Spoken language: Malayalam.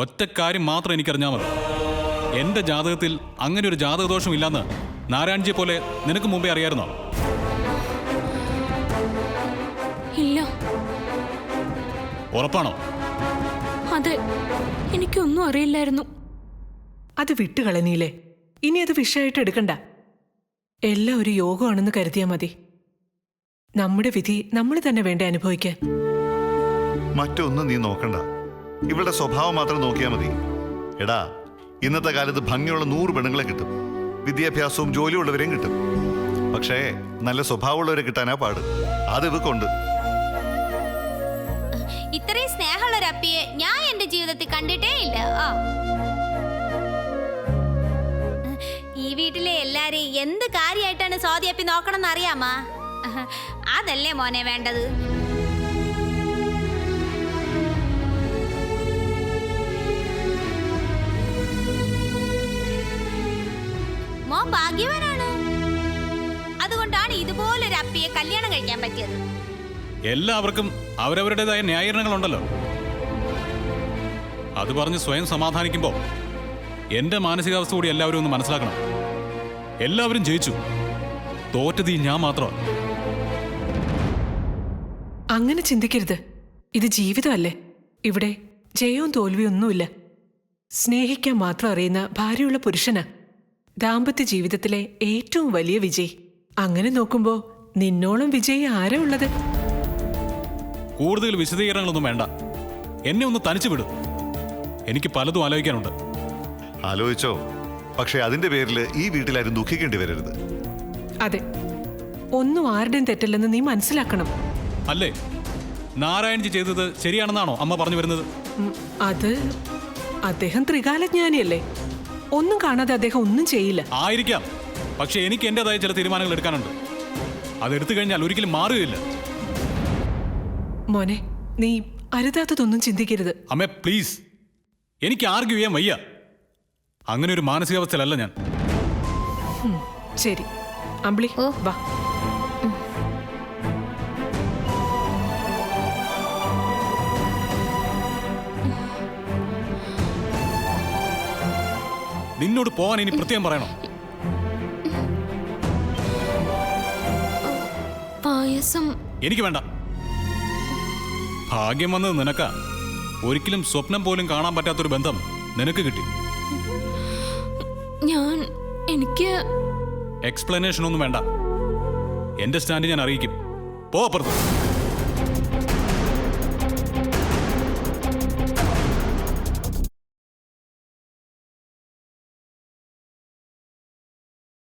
ഒറ്റ കാര്യം മാത്രം എനിക്കറിഞ്ഞാൽ മതി. എന്റെ ജാതകത്തിൽ അങ്ങനെ ഒരു ജാതകദോഷം ഇല്ലെന്ന് നാരായൺജിയെ പോലെ നിനക്ക് മുമ്പേ അറിയായിരുന്നോ? ഇല്ല. ഉറപ്പാണോ? അതെ, എനിക്കൊന്നും അറിയില്ലായിരുന്നു. അത് വിട്ടുകളഞ്ഞീലേ. ഇനി അത് വിഷയമായിട്ട് എടുക്കണ്ട. എല്ലാം ഒരു യോഗമാണെന്ന് കരുതിയാൽ മതി. നമ്മുടെ വിധി നമ്മൾ തന്നെ വേണ്ടേ അനുഭവിക്കാൻ. മറ്റൊന്നും നീ നോക്കണ്ട. ഇവളുടെ സ്വഭാവം മാത്രം നോക്കിയാൽ മതി. എടാ, ഇന്നത്തെ കാലത്ത് ഭംഗിയുള്ള 100 പെണ്ണുങ്ങളെ കിട്ടും, വിദ്യാഭ്യാസവും ജോലിയുള്ളവരെയും കിട്ടും. പക്ഷേ നല്ല സ്വഭാവമുള്ളവരെ കിട്ടാനാ പാട്. അത് ഇവക്കുണ്ട്. ഇത്രയും സ്നേഹമുള്ള ഒരു അപ്പിയെ ഞാൻ എന്റെ ജീവിതത്തിൽ കണ്ടിട്ടേ ഇല്ല. ഈ വീട്ടിലെ എല്ലാരെയും എന്ത് കാര്യമായിട്ടാണ് സ്വാതി അപ്പി നോക്കണം അറിയാമാ? അതല്ലേ മോനെ വേണ്ടത്. മോൻ ഭാഗ്യവാനാണ്. അതുകൊണ്ടാണ് ഇതുപോലൊരു അപ്പിയെ കല്യാണം കഴിക്കാൻ പറ്റിയത്. എല്ലാവർക്കും അവരവരുടേതായ ന്യായീകരണങ്ങളുണ്ടല്ലോ. അത് പറഞ്ഞ് സ്വയം സമാധാനിക്കുമ്പോൾ എന്റെ മാനസികാവസ്ഥ കൂടി എല്ലാവരും ഒന്ന് മനസ്സിലാക്കണം. എല്ലാവരും ജയിച്ചു, തോറ്റത് ഈ ഞാൻ മാത്രമാണ്. അങ്ങനെ ചിന്തിക്കരുത്. ഇത് ജീവിതമല്ലേ. ഇവിടെ ജയവും തോൽവിയും ഒന്നുമില്ല. സ്നേഹിക്കാൻ മാത്രം അറിയുന്ന ഭാര്യയുള്ള പുരുഷനാ ദാമ്പത്യ ജീവിതത്തിലെ ഏറ്റവും വലിയ വിജയി. അങ്ങനെ നോക്കുമ്പോ നിന്നോളം വിജയി ആരാ ഉള്ളത്? കൂടുതൽ വിശദീകരണങ്ങളൊന്നും വേണ്ട. എന്നെ ഒന്ന് തനിച്ചു വിടും. എനിക്ക് പലതും ആലോചിക്കാനുണ്ട്. ആലോചിച്ചോ, പക്ഷെ അതിന്റെ പേരിൽ ഈ വീട്ടിലാരും ദുഃഖിക്കേണ്ടി വരരുത്. അതെ, ഒന്നും ആരുടെയും തെറ്റല്ലെന്ന് നീ മനസ്സിലാക്കണം. അല്ലേ? നാരായൺജി ചെയ്തത് ശരിയാണെന്നാണോ അമ്മ പറഞ്ഞു വരുന്നത്? അത് അദ്ദേഹം ത്രികാലജ്ഞാനിയല്ലേ. ഒന്നും കാണാതെ അദ്ദേഹം ഒന്നും ചെയ്യില്ല. ആയിരിക്കാം, പക്ഷെ എനിക്ക് എന്റേതായ ചില തീരുമാനങ്ങൾ എടുക്കാനുണ്ട്. അതെടുത്തു കഴിഞ്ഞാൽ ഒരിക്കലും മാറുകയില്ല. മോനെ, നീ അരുതാത്തതൊന്നും ചിന്തിക്കരുത്. അമ്മേ പ്ലീസ്, എനിക്ക് ആർഗ്യൂ ചെയ്യാൻ വയ്യ. അങ്ങനെ ഒരു മാനസികാവസ്ഥയിലല്ല ഞാൻ. ശരി അമ്പിളി, വാ. നിന്നോട് പോകാൻ ഇനി പ്രത്യേകം പറയണോ? പായസം എനിക്ക് വേണ്ട. ഭാഗ്യം വന്നത് നിനക്കാ. ഒരിക്കലും സ്വപ്നം പോലും കാണാൻ പറ്റാത്തൊരു ബന്ധം നിനക്ക് കിട്ടി. എനിക്ക് എക്സ്പ്ലനേഷൻ ഒന്നും വേണ്ട. എന്റെ സ്റ്റാൻഡ് ഞാൻ അറിയിക്കും. പോ അപ്പുറത്ത്.